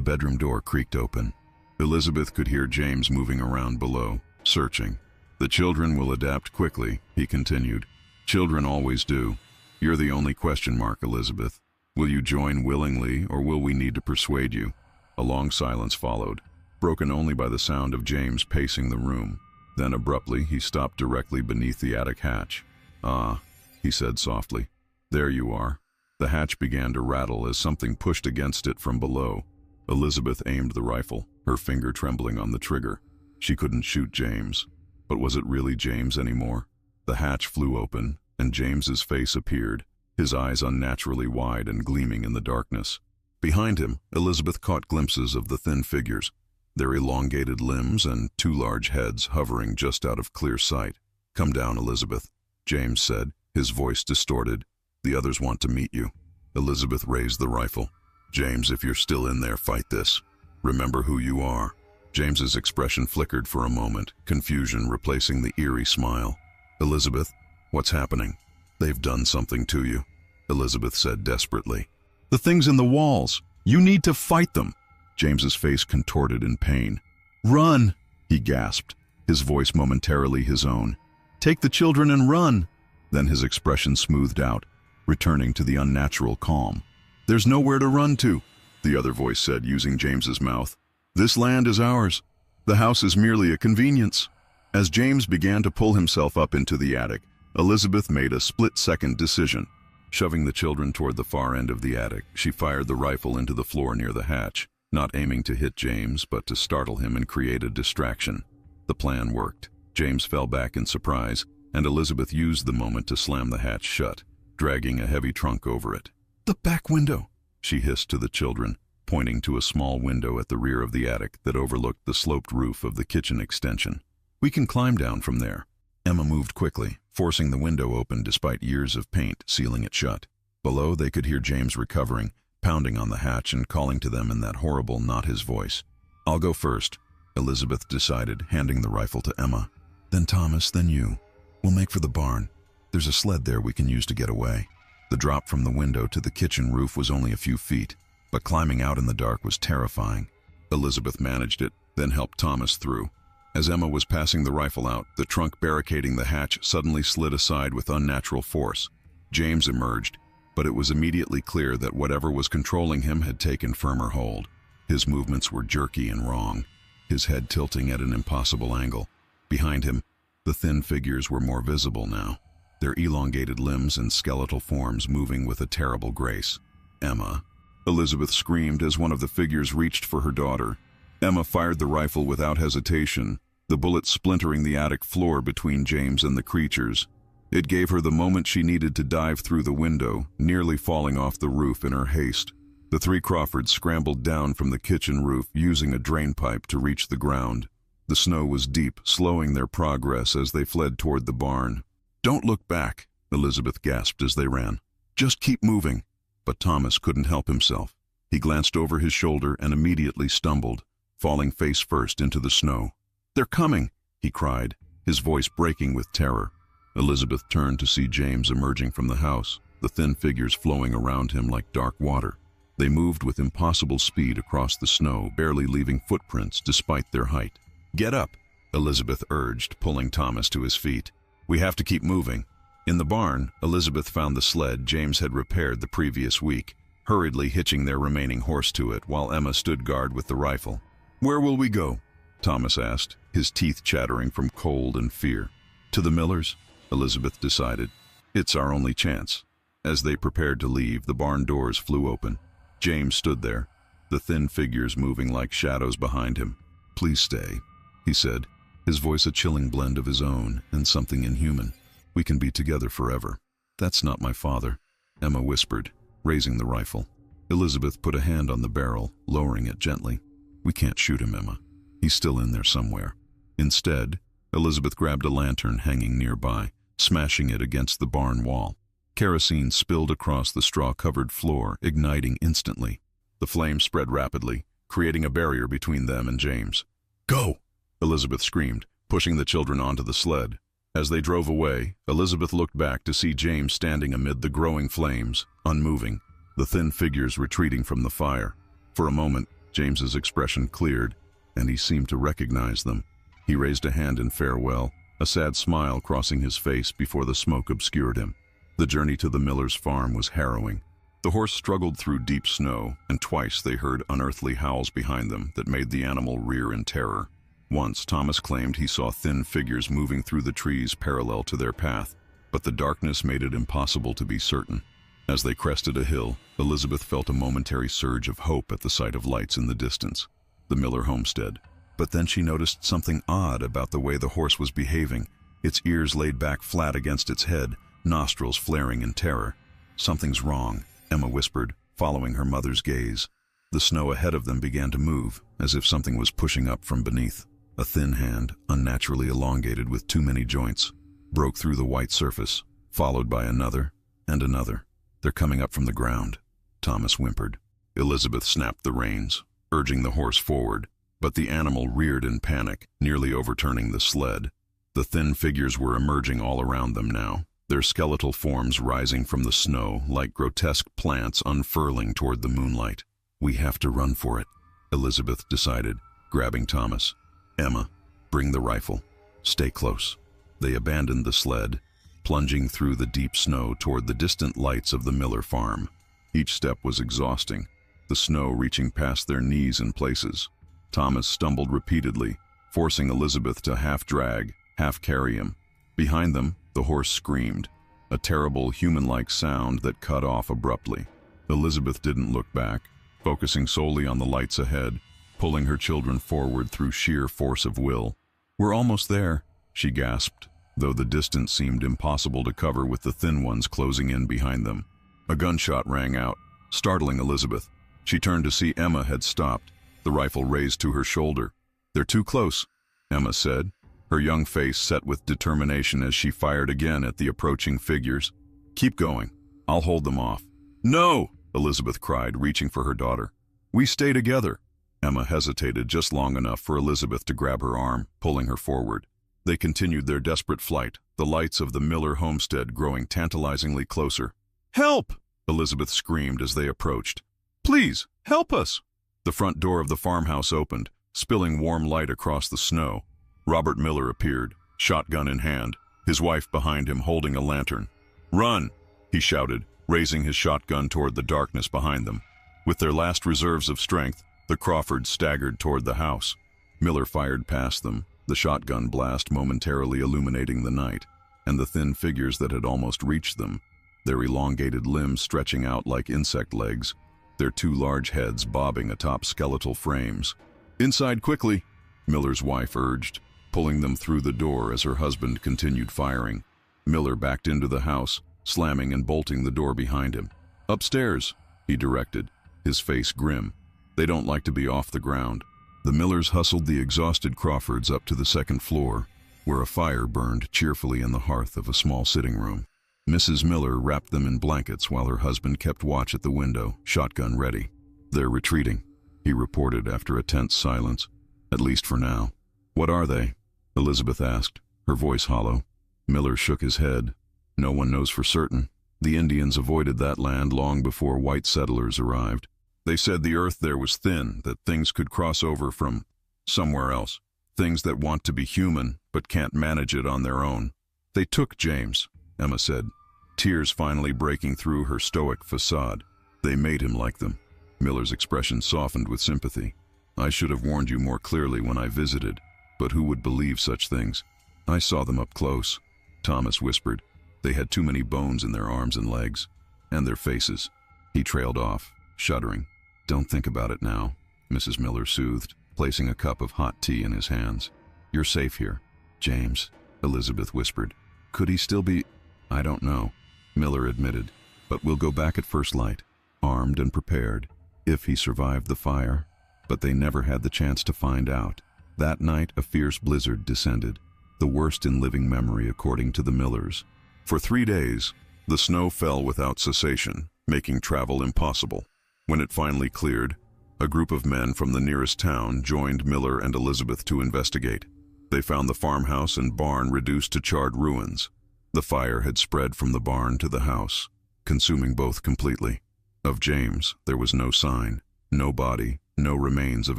bedroom door creaked open. Elizabeth could hear James moving around below, searching. "The children will adapt quickly," he continued. "Children always do. You're the only question mark, Elizabeth. Will you join willingly, or will we need to persuade you?" A long silence followed, broken only by the sound of James pacing the room. Then abruptly, he stopped directly beneath the attic hatch. "Ah," he said softly. "There you are." The hatch began to rattle as something pushed against it from below. Elizabeth aimed the rifle, her finger trembling on the trigger. She couldn't shoot James. But was it really James anymore? The hatch flew open, and James's face appeared, his eyes unnaturally wide and gleaming in the darkness. Behind him, Elizabeth caught glimpses of the thin figures, their elongated limbs and two large heads hovering just out of clear sight. "Come down, Elizabeth," James said, his voice distorted. "The others want to meet you." Elizabeth raised the rifle. "James, if you're still in there, fight this. Remember who you are." James's expression flickered for a moment, confusion replacing the eerie smile. "Elizabeth, what's happening?" "They've done something to you," Elizabeth said desperately. "The things in the walls. You need to fight them." James's face contorted in pain. "Run," he gasped, his voice momentarily his own. "Take the children and run." Then his expression smoothed out, returning to the unnatural calm. "There's nowhere to run to," the other voice said, using James's mouth. "This land is ours. The house is merely a convenience." As James began to pull himself up into the attic, Elizabeth made a split-second decision. Shoving the children toward the far end of the attic, she fired the rifle into the floor near the hatch, not aiming to hit James, but to startle him and create a distraction. The plan worked. James fell back in surprise, and Elizabeth used the moment to slam the hatch shut, dragging a heavy trunk over it. "The back window," she hissed to the children, pointing to a small window at the rear of the attic that overlooked the sloped roof of the kitchen extension. "We can climb down from there." Emma moved quickly, forcing the window open despite years of paint sealing it shut. Below, they could hear James recovering, pounding on the hatch and calling to them in that horrible, not his voice. "I'll go first," Elizabeth decided, handing the rifle to Emma. "Then Thomas, then you. We'll make for the barn. There's a sled there we can use to get away." The drop from the window to the kitchen roof was only a few feet, but climbing out in the dark was terrifying. Elizabeth managed it, then helped Thomas through. As Emma was passing the rifle out, the trunk barricading the hatch suddenly slid aside with unnatural force. James emerged, but it was immediately clear that whatever was controlling him had taken firmer hold. His movements were jerky and wrong, his head tilting at an impossible angle. Behind him, the thin figures were more visible now, their elongated limbs and skeletal forms moving with a terrible grace. "Emma!" Elizabeth screamed as one of the figures reached for her daughter. Emma fired the rifle without hesitation, the bullet splintering the attic floor between James and the creatures. It gave her the moment she needed to dive through the window, nearly falling off the roof in her haste. The three Crawfords scrambled down from the kitchen roof, using a drain pipe to reach the ground. The snow was deep, slowing their progress as they fled toward the barn. "Don't look back," Elizabeth gasped as they ran. "Just keep moving." But Thomas couldn't help himself. He glanced over his shoulder and immediately stumbled, falling face first into the snow. "They're coming," he cried, his voice breaking with terror. Elizabeth turned to see James emerging from the house, the thin figures flowing around him like dark water. They moved with impossible speed across the snow, barely leaving footprints despite their height. "Get up," Elizabeth urged, pulling Thomas to his feet. "We have to keep moving." In the barn, Elizabeth found the sled James had repaired the previous week, hurriedly hitching their remaining horse to it while Emma stood guard with the rifle. "Where will we go?" Thomas asked, his teeth chattering from cold and fear. "To the miller's," Elizabeth decided. "It's our only chance." As they prepared to leave, the barn doors flew open. James stood there, the thin figures moving like shadows behind him. "Please stay," he said, his voice a chilling blend of his own and something inhuman. "We can be together forever." "That's not my father," Emma whispered, raising the rifle. Elizabeth put a hand on the barrel, lowering it gently. "We can't shoot him, Emma. He's still in there somewhere." Instead, Elizabeth grabbed a lantern hanging nearby, smashing it against the barn wall. Kerosene spilled across the straw-covered floor, igniting instantly. The flame spread rapidly, creating a barrier between them and James. "Go!" Elizabeth screamed, pushing the children onto the sled. As they drove away, Elizabeth looked back to see James standing amid the growing flames, unmoving, the thin figures retreating from the fire. For a moment, James's expression cleared, and he seemed to recognize them. He raised a hand in farewell, a sad smile crossing his face before the smoke obscured him. The journey to the miller's farm was harrowing. The horse struggled through deep snow, and twice they heard unearthly howls behind them that made the animal rear in terror. Once, Thomas claimed he saw thin figures moving through the trees parallel to their path, but the darkness made it impossible to be certain. As they crested a hill, Elizabeth felt a momentary surge of hope at the sight of lights in the distance, the Miller homestead. But then she noticed something odd about the way the horse was behaving, its ears laid back flat against its head, nostrils flaring in terror. "Something's wrong," Emma whispered, following her mother's gaze. The snow ahead of them began to move, as if something was pushing up from beneath. A thin hand, unnaturally elongated with too many joints, broke through the white surface, followed by another and another. "They're coming up from the ground," Thomas whimpered. Elizabeth snapped the reins, urging the horse forward, but the animal reared in panic, nearly overturning the sled. The thin figures were emerging all around them now, their skeletal forms rising from the snow like grotesque plants unfurling toward the moonlight. "We have to run for it," Elizabeth decided, grabbing Thomas. "Emma, bring the rifle. Stay close." They abandoned the sled, plunging through the deep snow toward the distant lights of the Miller farm. Each step was exhausting, the snow reaching past their knees in places. Thomas stumbled repeatedly, forcing Elizabeth to half-drag, half-carry him. Behind them, the horse screamed, a terrible human-like sound that cut off abruptly. Elizabeth didn't look back, focusing solely on the lights ahead, pulling her children forward through sheer force of will. "We're almost there," she gasped, though the distance seemed impossible to cover with the thin ones closing in behind them. A gunshot rang out, startling Elizabeth. She turned to see Emma had stopped, the rifle raised to her shoulder. "They're too close," Emma said, her young face set with determination as she fired again at the approaching figures. "Keep going. I'll hold them off." "No!" Elizabeth cried, reaching for her daughter. "We stay together." Emma hesitated just long enough for Elizabeth to grab her arm, pulling her forward. They continued their desperate flight, the lights of the Miller homestead growing tantalizingly closer. "Help!" Elizabeth screamed as they approached. "Please, help us!" The front door of the farmhouse opened, spilling warm light across the snow. Robert Miller appeared, shotgun in hand, his wife behind him holding a lantern. "Run!" he shouted, raising his shotgun toward the darkness behind them. With their last reserves of strength, the Crawfords staggered toward the house. Miller fired past them, the shotgun blast momentarily illuminating the night, and the thin figures that had almost reached them, their elongated limbs stretching out like insect legs, their two large heads bobbing atop skeletal frames. "Inside quickly," Miller's wife urged, pulling them through the door as her husband continued firing. Miller backed into the house, slamming and bolting the door behind him. "Upstairs," he directed, his face grim. "They don't like to be off the ground." The Millers hustled the exhausted Crawfords up to the second floor, where a fire burned cheerfully in the hearth of a small sitting room. Mrs. Miller wrapped them in blankets while her husband kept watch at the window, shotgun ready. "They're retreating," he reported after a tense silence, "at least for now." "What are they?" Elizabeth asked, her voice hollow. Miller shook his head. "No one knows for certain. The Indians avoided that land long before white settlers arrived. They said the earth there was thin, that things could cross over from somewhere else. Things that want to be human, but can't manage it on their own. They took James," Emma said, tears finally breaking through her stoic facade. "They made him like them." Miller's expression softened with sympathy. "I should have warned you more clearly when I visited, but who would believe such things? I saw them up close," Thomas whispered. "They had too many bones in their arms and legs, and their faces." He trailed off, shuddering. "Don't think about it now," Mrs. Miller soothed, placing a cup of hot tea in his hands. "You're safe here." "James," Elizabeth whispered. "Could he still be—" "I don't know," Miller admitted, "but we'll go back at first light, armed and prepared, if he survived the fire." But they never had the chance to find out. That night, a fierce blizzard descended, the worst in living memory according to the Millers. For 3 days, the snow fell without cessation, making travel impossible. When it finally cleared, A group of men from the nearest town joined Miller and Elizabeth to investigate. They found the farmhouse and barn reduced to charred ruins. The fire had spread from the barn to the house, consuming both completely. Of James, there was no sign, no body, no remains of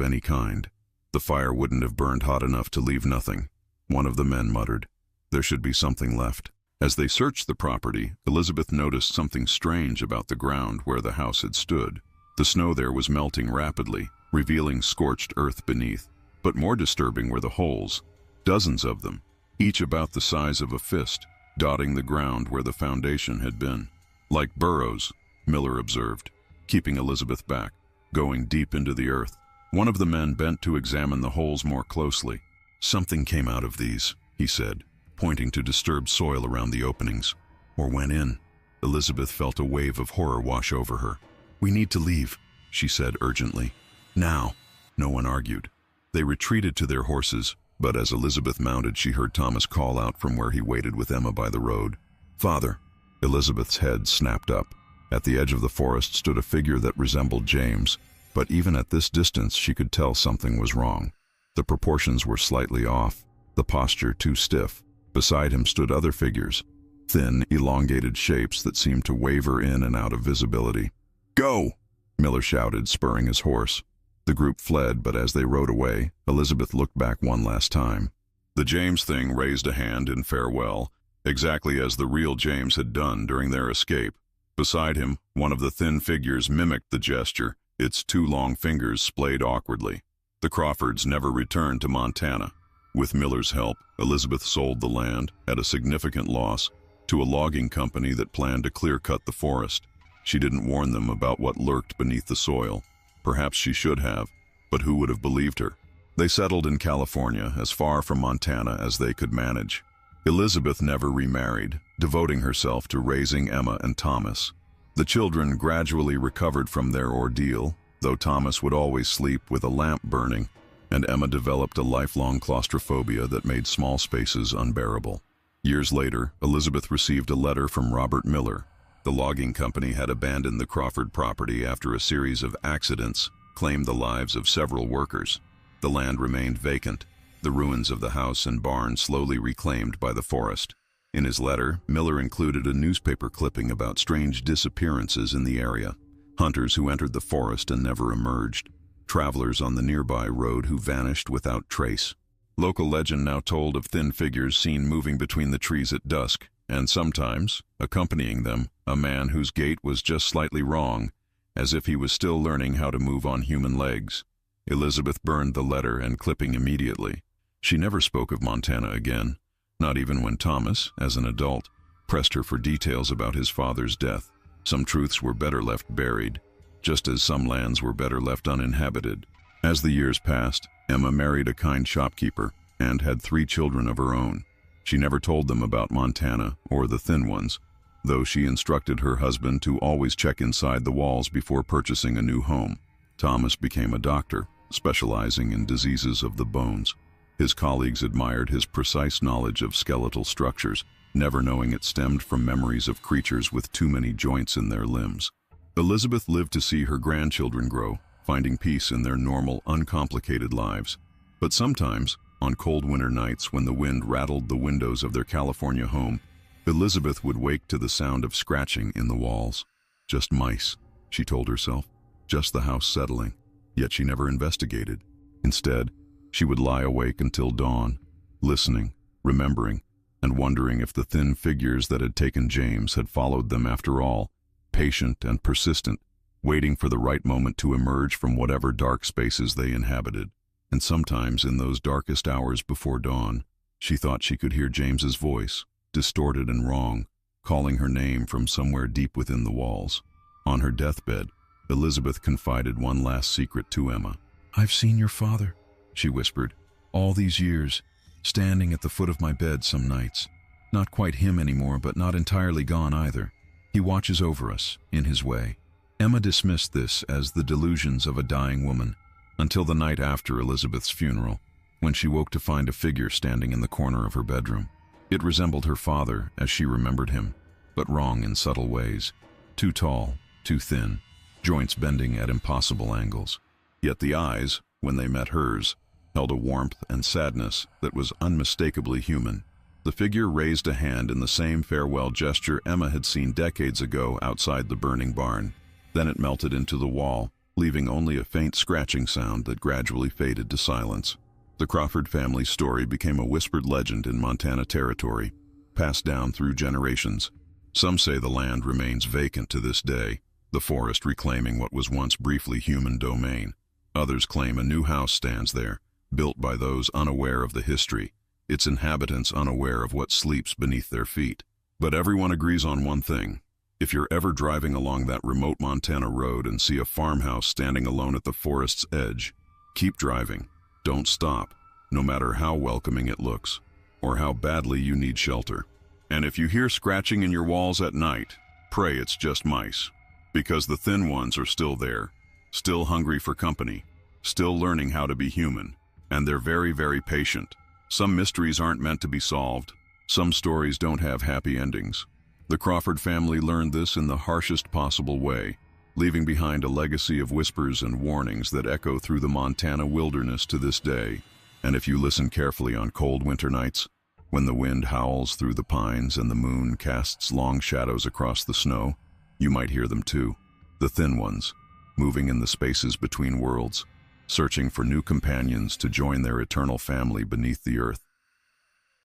any kind. The fire wouldn't have burned hot enough to leave nothing. One of the men muttered, "There should be something left." As they searched the property, Elizabeth noticed something strange about the ground where the house had stood. The snow there was melting rapidly, revealing scorched earth beneath. But more disturbing were the holes, dozens of them, each about the size of a fist, dotting the ground where the foundation had been. "Like burrows," Miller observed, keeping Elizabeth back, going deep into the earth. One of the men bent to examine the holes more closely. "Something came out of these," he said, pointing to disturbed soil around the openings. "Or went in." Elizabeth felt a wave of horror wash over her. "We need to leave," she said urgently. "Now." No one argued. They retreated to their horses, but as Elizabeth mounted, she heard Thomas call out from where he waited with Emma by the road. "Father." Elizabeth's head snapped up. At the edge of the forest stood a figure that resembled James, but even at this distance she could tell something was wrong. The proportions were slightly off, the posture too stiff. Beside him stood other figures, thin, elongated shapes that seemed to waver in and out of visibility. "Go!" Miller shouted, spurring his horse. The group fled, but as they rode away, Elizabeth looked back one last time. The James thing raised a hand in farewell, exactly as the real James had done during their escape. Beside him, one of the thin figures mimicked the gesture, its two long fingers splayed awkwardly. The Crawfords never returned to Montana. With Miller's help, Elizabeth sold the land, at a significant loss, to a logging company that planned to clear-cut the forest. She didn't warn them about what lurked beneath the soil. Perhaps she should have, but who would have believed her? They settled in California, as far from Montana as they could manage. Elizabeth never remarried, devoting herself to raising Emma and Thomas. The children gradually recovered from their ordeal, though Thomas would always sleep with a lamp burning, and Emma developed a lifelong claustrophobia that made small spaces unbearable. Years later, Elizabeth received a letter from Robert Miller. The logging company had abandoned the Crawford property after a series of accidents claimed the lives of several workers. The land remained vacant, the ruins of the house and barn slowly reclaimed by the forest. In his letter, Miller included a newspaper clipping about strange disappearances in the area, hunters who entered the forest and never emerged, travelers on the nearby road who vanished without trace. Local legend now told of thin figures seen moving between the trees at dusk, and sometimes, accompanying them, a man whose gait was just slightly wrong, as if he was still learning how to move on human legs. Elizabeth burned the letter and clipping immediately. She never spoke of Montana again, not even when Thomas, as an adult, pressed her for details about his father's death. Some truths were better left buried, just as some lands were better left uninhabited. As the years passed, Emma married a kind shopkeeper and had 3 children of her own. She never told them about Montana or the thin ones, though she instructed her husband to always check inside the walls before purchasing a new home. Thomas became a doctor, specializing in diseases of the bones. His colleagues admired his precise knowledge of skeletal structures, never knowing it stemmed from memories of creatures with too many joints in their limbs. Elizabeth lived to see her grandchildren grow, finding peace in their normal, uncomplicated lives. But sometimes, on cold winter nights when the wind rattled the windows of their California home, Elizabeth would wake to the sound of scratching in the walls. Just mice, she told herself, just the house settling. Yet she never investigated. Instead, she would lie awake until dawn, listening, remembering, and wondering if the thin figures that had taken James had followed them after all, patient and persistent, waiting for the right moment to emerge from whatever dark spaces they inhabited. And sometimes in those darkest hours before dawn, she thought she could hear James's voice, distorted and wrong, calling her name from somewhere deep within the walls. On her deathbed, Elizabeth confided one last secret to Emma. "I've seen your father," she whispered, "all these years, standing at the foot of my bed some nights. Not quite him anymore, but not entirely gone either. He watches over us, in his way." Emma dismissed this as the delusions of a dying woman, until the night after Elizabeth's funeral, when she woke to find a figure standing in the corner of her bedroom. It resembled her father as she remembered him, but wrong in subtle ways. Too tall, too thin, joints bending at impossible angles. Yet the eyes, when they met hers, held a warmth and sadness that was unmistakably human. The figure raised a hand in the same farewell gesture Emma had seen decades ago outside the burning barn. Then it melted into the wall, leaving only a faint scratching sound that gradually faded to silence. The Crawford family's story became a whispered legend in Montana territory, passed down through generations. Some say the land remains vacant to this day, the forest reclaiming what was once briefly human domain. Others claim a new house stands there, built by those unaware of the history, its inhabitants unaware of what sleeps beneath their feet. But everyone agrees on one thing. If you're ever driving along that remote Montana road and see a farmhouse standing alone at the forest's edge, keep driving. Don't stop, no matter how welcoming it looks, or how badly you need shelter. And if you hear scratching in your walls at night, pray it's just mice, because the thin ones are still there, still hungry for company, still learning how to be human, and they're very, very patient. Some mysteries aren't meant to be solved. Some stories don't have happy endings. The Crawford family learned this in the harshest possible way, leaving behind a legacy of whispers and warnings that echo through the Montana wilderness to this day. And if you listen carefully on cold winter nights, when the wind howls through the pines and the moon casts long shadows across the snow, you might hear them too. The thin ones, moving in the spaces between worlds, searching for new companions to join their eternal family beneath the earth.